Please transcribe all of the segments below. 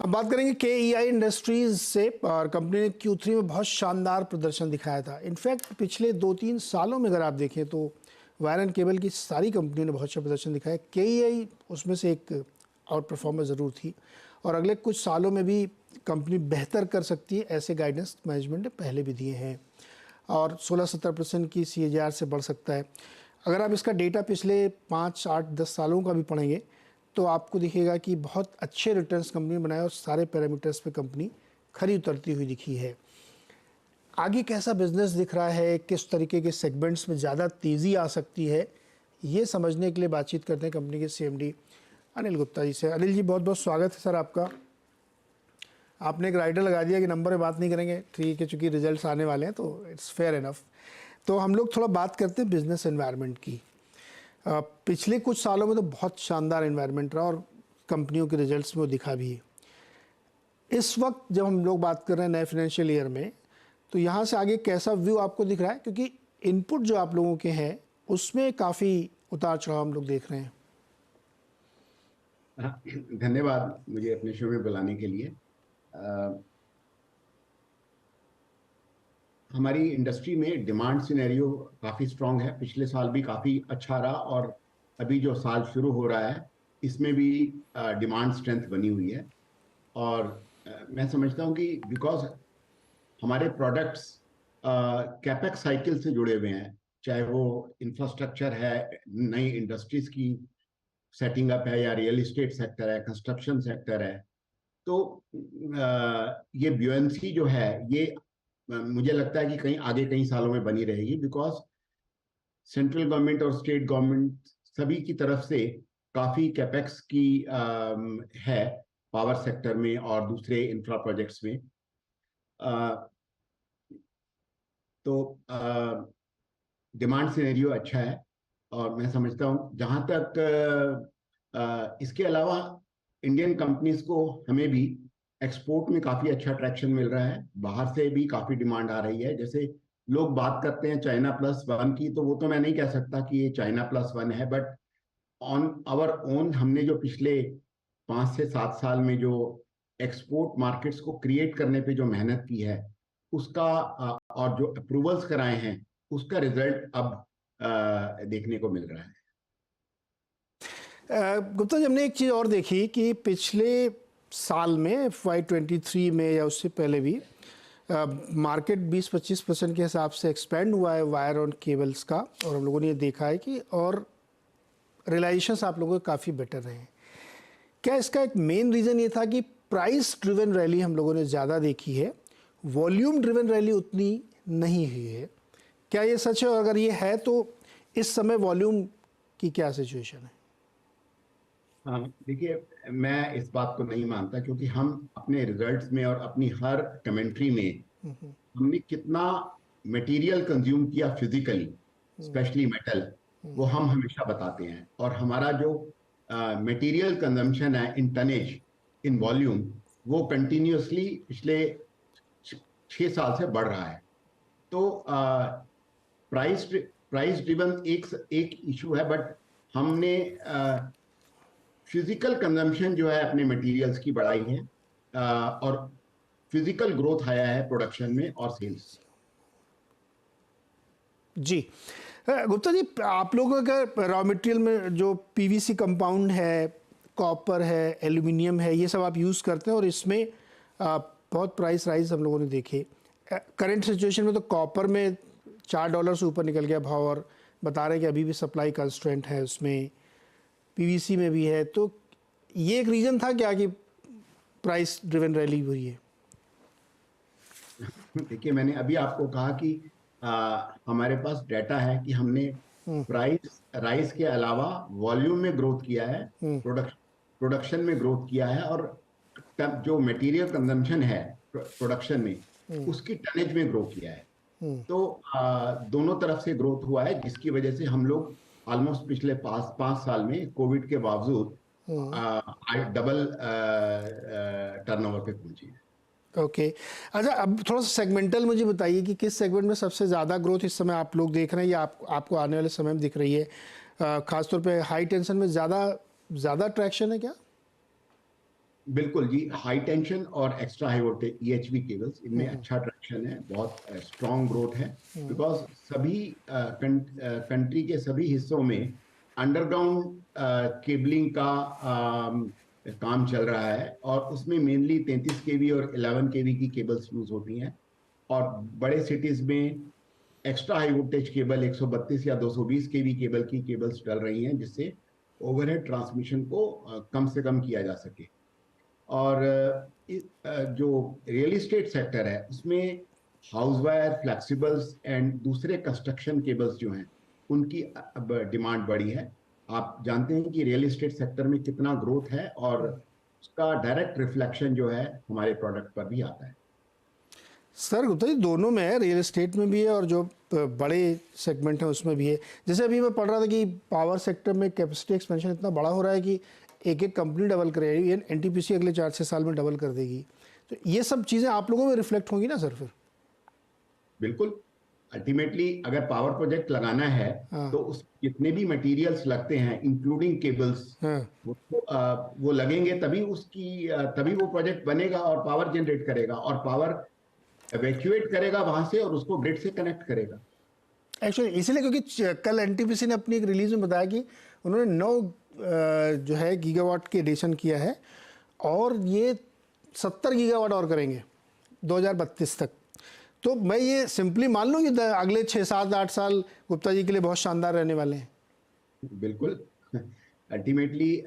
अब बात करेंगे KEI इंडस्ट्रीज से। और कंपनी ने Q3 में बहुत शानदार प्रदर्शन दिखाया था। इनफैक्ट पिछले 2-3 सालों में अगर आप देखें तो वायर एंड केबल की सारी कंपनियों ने बहुत अच्छा प्रदर्शन दिखाया। KEI उसमें से एक आउट परफॉर्मर ज़रूर थी और अगले कुछ सालों में भी कंपनी बेहतर कर सकती है, ऐसे गाइडेंस मैनेजमेंट ने पहले भी दिए हैं। और 16-17% की CAGR से बढ़ सकता है। अगर आप इसका डेटा पिछले 5, 8, 10 सालों का भी पढ़ेंगे तो आपको दिखेगा कि बहुत अच्छे रिटर्न्स कंपनी बनाए और सारे पैरामीटर्स पे कंपनी खरी उतरती हुई दिखी है। आगे कैसा बिजनेस दिख रहा है, किस तरीके के सेगमेंट्स में ज़्यादा तेज़ी आ सकती है, ये समझने के लिए बातचीत करते हैं कंपनी के CMD अनिल गुप्ता जी से। अनिल जी, बहुत बहुत स्वागत है सर आपका। आपने एक राइडर लगा दिया कि नंबर में बात नहीं करेंगे, ठीक है, चूँकि रिजल्ट्स आने वाले हैं तो इट्स फेयर इनफ। तो हम लोग थोड़ा बात करते हैं बिजनेस एनवायरनमेंट की। पिछले कुछ सालों में तो बहुत शानदार एनवायरनमेंट रहा और कंपनियों के रिजल्ट्स में वो दिखा भी है। इस वक्त जब हम लोग बात कर रहे हैं नए फाइनेंशियल ईयर में, तो यहाँ से आगे कैसा व्यू आपको दिख रहा है? क्योंकि इनपुट जो आप लोगों के हैं उसमें काफ़ी उतार चढ़ाव हम लोग देख रहे हैं। धन्यवाद मुझे अपने शो में बुलाने के लिए। हमारी इंडस्ट्री में डिमांड सिनेरियो काफ़ी स्ट्रांग है। पिछले साल भी काफ़ी अच्छा रहा और अभी जो साल शुरू हो रहा है इसमें भी डिमांड स्ट्रेंथ बनी हुई है। और मैं समझता हूँ कि बिकॉज हमारे प्रोडक्ट्स कैपेक्स साइकिल से जुड़े हुए हैं, चाहे वो इंफ्रास्ट्रक्चर है, नई इंडस्ट्रीज की सेटिंग अप है, या रियल इस्टेट सेक्टर है, कंस्ट्रक्शन सेक्टर है, तो ये ब्यूएंसी जो है ये मुझे लगता है कि कई सालों में बनी रहेगी। बिकॉज सेंट्रल गवर्नमेंट और स्टेट गवर्नमेंट सभी की तरफ से काफी कैपेक्स की है पावर सेक्टर में और दूसरे इंफ्रा प्रोजेक्ट्स में। तो डिमांड सिनेरियो अच्छा है और मैं समझता हूँ जहाँ तक इसके अलावा इंडियन कंपनीज को हमें भी एक्सपोर्ट में काफ़ी अच्छा ट्रैक्शन मिल रहा है। बाहर से भी काफ़ी डिमांड आ रही है। जैसे लोग बात करते हैं China+1 की, तो वो तो मैं नहीं कह सकता कि ये China+1 है, बट ऑन आवर ओन हमने जो पिछले 5 से 7 साल में जो एक्सपोर्ट मार्केट्स को क्रिएट करने पे जो मेहनत की है उसका और जो अप्रूवल्स कराए हैं उसका रिजल्ट अब देखने को मिल रहा है। गुप्ता जी, हमने एक चीज़ और देखी कि पिछले साल में FY23 में या उससे पहले भी मार्केट 20-25% के हिसाब से एक्सपेंड हुआ है वायर और केबल्स का। और हम लोगों ने ये देखा है कि और रियलाइजेशंस आप लोगों के काफ़ी बेटर रहे हैं। क्या इसका एक मेन रीज़न ये था कि प्राइस ड्रिवन रैली हम लोगों ने ज़्यादा देखी है, वॉल्यूम ड्रिवन रैली उतनी नहीं हुई है? क्या ये सच है? और अगर ये है तो इस समय वॉल्यूम की क्या सिचुएशन है? हाँ, देखिए, मैं इस बात को नहीं मानता क्योंकि हम अपने रिजल्ट्स में और अपनी हर कमेंट्री में हमने कितना मटेरियल कंज्यूम किया फिजिकली, स्पेशली मेटल, वो हम हमेशा बताते हैं। और हमारा जो मटेरियल कंजम्पशन है इन टनेज, इन वॉल्यूम, वो कंटिन्यूअसली पिछले 6 साल से बढ़ रहा है। तो प्राइस प्राइस ड्रिवन एक इशू है, बट हमने फिजिकल कंजम्पशन जो है अपने मटेरियल्स की बढ़ाई है और फिजिकल ग्रोथ आया है प्रोडक्शन में और सेल्स। जी गुप्ता जी, आप लोगों का रॉ मटेरियल में जो PVC कंपाउंड है, कॉपर है, एल्यूमिनियम है, ये सब आप यूज़ करते हैं और इसमें बहुत प्राइस राइज हम लोगों ने देखे। करंट सिचुएशन में तो कॉपर में $4 से ऊपर निकल गया भाव और बता रहे हैं कि अभी भी सप्लाई कंस्ट्रेंट है उसमें, PVC में भी है। तो ये एक रीज़न था क्या कि प्राइस ड्रिवन रैली हुई है? देखिए, मैंने अभी आपको कहा कि हमारे पास डाटा है कि हमने प्राइस राइज के अलावा वॉल्यूम में ग्रोथ किया है, प्रोडक्शन में ग्रोथ किया है, और जो मटेरियल कंजम्पशन है प्रोडक्शन में उसकी टनेज में ग्रो किया है। तो दोनों तरफ से ग्रोथ हुआ है, जिसकी वजह से हम लोग ऑलमोस्ट पिछले 5 साल में कोविड के बावजूद डबल टर्नओवर पे पहुंची है। ओके अच्छा, अब थोड़ा सा सेगमेंटल मुझे बताइए कि किस सेगमेंट में सबसे ज़्यादा ग्रोथ इस समय आप लोग देख रहे हैं या आपको आने वाले समय में दिख रही है? खासतौर पे हाई टेंशन में ज़्यादा ट्रैक्शन है क्या? बिल्कुल जी, हाई टेंशन और extra high voltage EHV cables, इनमें अच्छा ट्रैक्शन है, बहुत स्ट्रॉन्ग ग्रोथ है। बिकॉज सभी कंट्री के सभी हिस्सों में अंडरग्राउंड केबलिंग का काम चल रहा है, और उसमें मेनली 33 केवी और 11 केवी की केबल्स यूज होती हैं। और बड़े सिटीज में एक्स्ट्रा हाई वोल्टेज केबल 132 या 220 केवी केबल की केबल्स डल रही हैं, जिससे ओवरहेड ट्रांसमिशन को कम से कम किया जा सके। और जो रियल इस्टेट सेक्टर है उसमें हाउस वायर, फ्लेक्सिबल्स एंड दूसरे कंस्ट्रक्शन केबल्स जो हैं उनकी अब डिमांड बढ़ी है। आप जानते हैं कि रियल इस्टेट सेक्टर में कितना ग्रोथ है, और उसका डायरेक्ट रिफ्लेक्शन जो है हमारे प्रोडक्ट पर भी आता है। सर गुप्ता जी, दोनों में है, रियल एस्टेट में भी है और जो बड़े सेगमेंट हैं उसमें भी है। जैसे अभी मैं पढ़ रहा था कि पावर सेक्टर में कैपेसिटी एक्सपेंशन इतना बड़ा हो रहा है कि एक एक कंपनी डबल करेगी, एनटीपीसी अगले 4-6 साल में डबल कर देगी। तो ये सब चीज़ें आप लोगों में रिफ्लेक्ट होंगी ना सर फिर? बिल्कुल, अल्टीमेटली अगर पावर प्रोजेक्ट लगाना है हाँ। तो उस जितने भी मटेरियल्स लगते हैं इंक्लूडिंग केबल्स, हाँ। वो लगेंगे, तभी वो प्रोजेक्ट बनेगा और पावर जनरेट करेगा और पावर एवैक्यूएट करेगा वहां से और उसको ग्रिड से कनेक्ट करेगा। एक्चुअली इसलिए क्योंकि कल एनटीपीसी ने अपनी एक रिलीज में बताया कि उन्होंने 9 जो है गीगावाट की एडिशन किया है, और ये 70 गीगावाट और करेंगे 2032 तक। तो मैं ये सिंपली मान लूँ कि अगले 6-7-8 साल गुप्ता जी के लिए बहुत शानदार रहने वाले हैं। बिल्कुल, अल्टीमेटली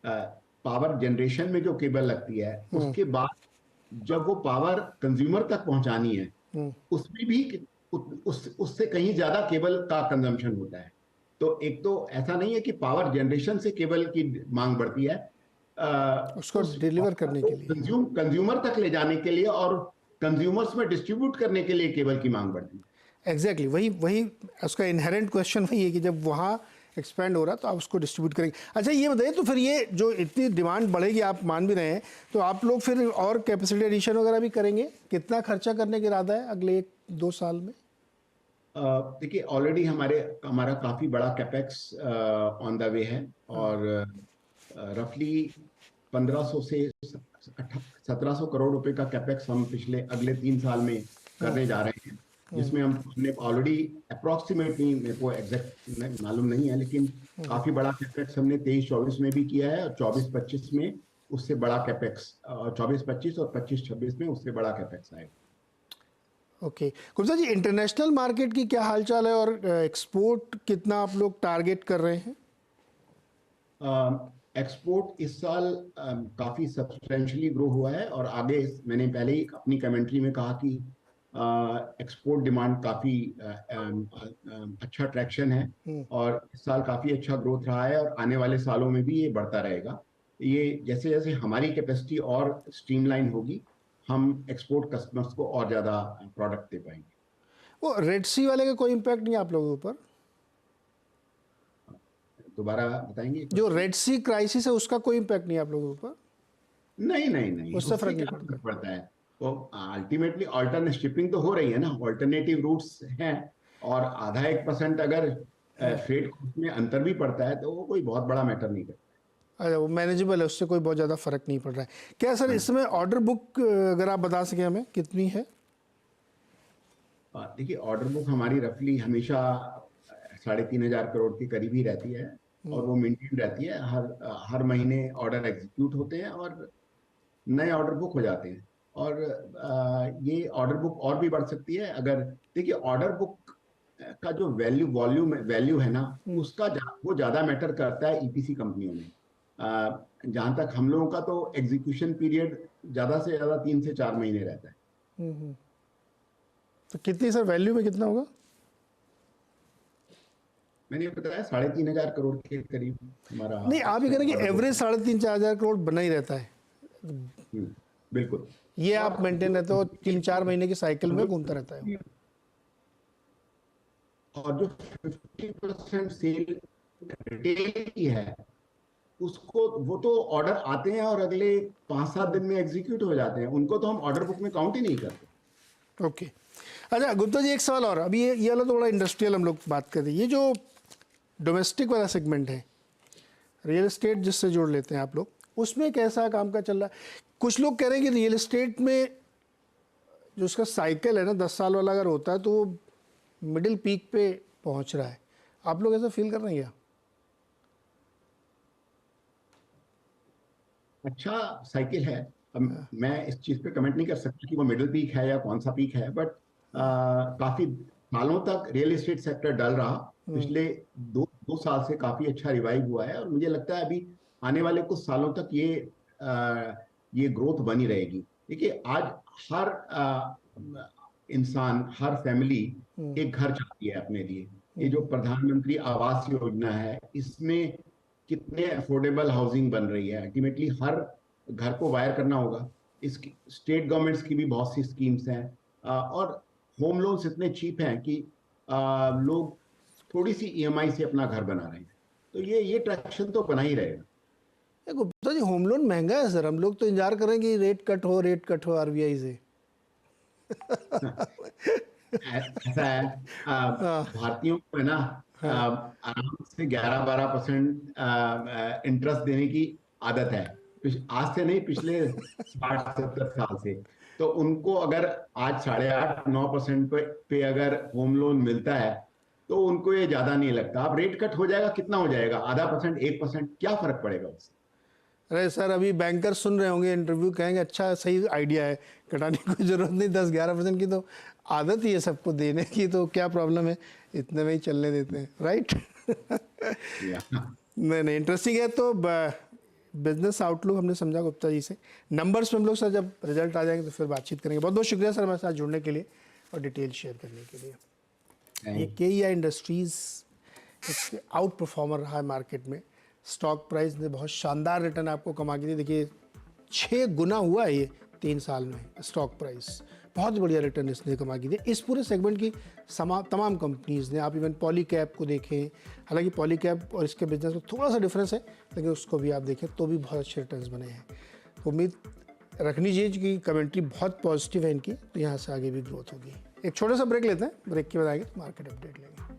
पावर जनरेशन में जो केबल लगती है उसके बाद जब वो पावर कंज्यूमर तक पहुंचानी है उसमें भी उससे कहीं ज्यादा केबल का कंजम्पशन होता है। तो एक तो ऐसा नहीं है कि पावर जनरेशन से केबल की मांग बढ़ती है, उसको डिलीवर करने के लिए। कंज्यूमर तक ले जाने के लिए और कंज्यूमर्स में डिस्ट्रीब्यूट करने के लिए केबल की मांग बढ़ती है। एग्जैक्टली वही वही उसका इनहेरेंट क्वेश्चन वही है कि जब वहाँ एक्सपेंड हो रहा तो आप उसको डिस्ट्रीब्यूट करेंगे। अच्छा ये बताइए, तो फिर ये जो इतनी डिमांड बढ़ेगी, आप मान भी रहे हैं, तो आप लोग फिर और कैपेसिटी एडिशन वगैरह भी करेंगे? कितना खर्चा करने का इरादा है अगले 1-2 साल में? देखिए, ऑलरेडी हमारा काफी बड़ा कैपेक्स ऑन द वे है, और रफली 1500 से 1700 करोड़ रुपए का कैपेक्स हम अगले 3 साल में करने जा रहे हैं, जिसमें हमने ऑलरेडी अप्रोक्सीमेटली, मेरे को एग्जैक्ट मालूम नहीं है, लेकिन काफी बड़ा कैपेक्स हमने 23-24 में भी किया है, और 24-25 में उससे बड़ा कैपेक्स, 24-25 और 25-26 में उससे बड़ा कैपेक्स आएगा। Okay Gupta ji, international market की क्या हालचाल है और एक्सपोर्ट कितना आप लोग टारगेट कर रहे हैं? एक्सपोर्ट इस साल काफी सब्सटेंशियली ग्रो हुआ है, और आगे मैंने पहले ही अपनी कमेंट्री में कहा कि एक्सपोर्ट डिमांड काफी अच्छा ट्रैक्शन है, और इस साल काफी अच्छा ग्रोथ रहा है, और आने वाले सालों में भी ये बढ़ता रहेगा। ये जैसे जैसे हमारी कैपेसिटी और स्ट्रीमलाइन होगी, हम एक्सपोर्ट कस्टमर्स को और ज्यादा प्रोडक्ट दे पाएंगे। वो रेड सी वाले का कोई इम्पैक्ट नहीं आप लोगों के ऊपर? दोबारा बताएंगे? जो रेड सी क्राइसिस है उसका कोई इम्पैक्ट नहीं आप लोगों के ऊपर? नहीं, उससे फर्क नहीं क्या फर्क पड़ता है? वो अल्टीमेटली अल्टरनेट शिपिंग तो हो रही है ना, ऑल्टरनेटिव रूट्स हैं, और आधा 1% अगर फ्रेट कॉस्ट में अंतर भी पड़ता है तो वो कोई बहुत बड़ा मैटर नहीं करता। अच्छा, वो मैनेजेबल है, उससे कोई बहुत ज़्यादा फर्क नहीं पड़ रहा है क्या सर? इसमें ऑर्डर बुक अगर आप बता सकें हमें कितनी है? देखिए, ऑर्डर बुक हमारी रफली हमेशा 3500 करोड़ के करीब ही रहती है, और वो मेंटेन रहती है। हर महीने ऑर्डर एग्जीक्यूट होते हैं और नए ऑर्डर बुक हो जाते हैं, और ये ऑर्डर बुक और भी बढ़ सकती है अगर, देखिए, ऑर्डर बुक का जो वैल्यू है ना, वो ज्यादा मैटर करता है ईपीसी कंपनियों में। जहां तक हम लोगों का तो एग्जीक्यूशन पीरियड ज्यादा से ज्यादा 3 से 4 महीने रहता है। तो कितनी सर, वैल्यू में कितना होगा? मैंने बताया 3500 करोड़ के करीब हमारा। नहीं, आप ही कह रहे हैं कि एवरेज 3,500-4,000 करोड़ बना ही रहता है। बिल्कुल, ये आप मेंटेन रहते हो, 3-4 महीने की साइकिल में घूमता रहता है। और जो 50% सेल रिटेल की है उसको, वो तो ऑर्डर आते हैं और अगले 5-7 दिन में एग्जीक्यूट हो जाते हैं, उनको तो हम ऑर्डर बुक में काउंट ही नहीं करते। ओके। अच्छा गुप्ता जी, एक सवाल और, अभी ये वाला तो बड़ा इंडस्ट्रियल हम लोग बात कर रहे हैं, ये जो डोमेस्टिक वाला सेगमेंट है, रियल एस्टेट जिससे जोड़ लेते हैं आप लोग, उसमें कैसा काम का चल रहा है? कुछ लोग कह रहे हैं कि रियल एस्टेट में जो उसका साइकिल है ना 10 साल वाला अगर होता है तो वो मिडिल पीक पे पहुंच रहा है। आप लोग ऐसा फील कर रहे हैं क्या? अच्छा साइकिल है। अब मैं इस चीज पे कमेंट नहीं कर सकता कि वो मिडिल पीक है या कौन सा पीक है, बट काफी सालों तक रियल एस्टेट सेक्टर डल रहा। पिछले दो दो साल से काफी अच्छा रिवाइव हुआ है, और मुझे लगता है अभी आने वाले कुछ सालों तक ये ग्रोथ बनी रहेगी। देखिए, आज हर इंसान, हर फैमिली एक घर चाहती है अपने लिए। ये जो प्रधानमंत्री आवास योजना है, इसमें कितने अफोर्डेबल हाउसिंग बन रही है। अल्टीमेटली हर घर को वायर करना होगा। इसकी स्टेट गवर्नमेंट्स की भी बहुत सी स्कीम्स हैं, और होम लोन्स इतने चीप हैं कि लोग थोड़ी सी ईएमआई से अपना घर बना रहे हैं। तो ये ट्रैक्शन तो बना ही रहेगा। गुप्ता जी, होम लोन महंगा है सर। हम लोग तो इंतजार कर रहे हैं कि रेट कट हो आरबीआई से। ऐसा है, भारतीयों को है ना, आराम से 11-12% इंटरेस्ट देने की आदत है। आज से नहीं, पिछले 60-70 साल से। तो उनको अगर आज 8.5-9% पे अगर होम लोन मिलता है, तो उनको ये ज्यादा नहीं लगता। अब रेट कट हो जाएगा, कितना हो जाएगा, आधा परसेंट, 1%, क्या फर्क पड़ेगा उससे। अरे सर, अभी बैंकर सुन रहे होंगे इंटरव्यू, कहेंगे अच्छा सही आइडिया है, कटाने की कोई ज़रूरत नहीं, 10-11% की तो आदत ही है सबको देने की, तो क्या प्रॉब्लम है, इतने में ही चलने देते हैं, राइट? या नहीं, इंटरेस्टिंग है। तो बिजनेस आउटलुक हमने समझा गुप्ता जी से। नंबर्स में हम लोग सर जब रिजल्ट आ जाएंगे तो फिर बातचीत करेंगे। बहुत बहुत शुक्रिया सर हमारे साथ जुड़ने के लिए और डिटेल शेयर करने के लिए। ये केईआई इंडस्ट्रीज़ एक आउट परफॉर्मर रहा है मार्केट में। स्टॉक प्राइस ने बहुत शानदार रिटर्न आपको कमा के दी। देखिए 6 गुना हुआ है ये 3 साल में स्टॉक प्राइस। बहुत बढ़िया रिटर्न इसने कमा के दिया। इस पूरे सेगमेंट की तमाम कंपनीज़ ने, आप इवन पॉलीकैब को देखें, हालांकि पॉलीकैब और इसके बिजनेस में थोड़ा सा डिफरेंस है, लेकिन उसको भी आप देखें तो भी बहुत अच्छे रिटर्न्स बने हैं। तो उम्मीद रखनी चाहिए कि कमेंट्री बहुत पॉजिटिव है इनकी, तो यहाँ से आगे भी ग्रोथ होगी। एक छोटा सा ब्रेक लेते हैं, ब्रेक के बाद आएंगे मार्केट अपडेट लेंगे।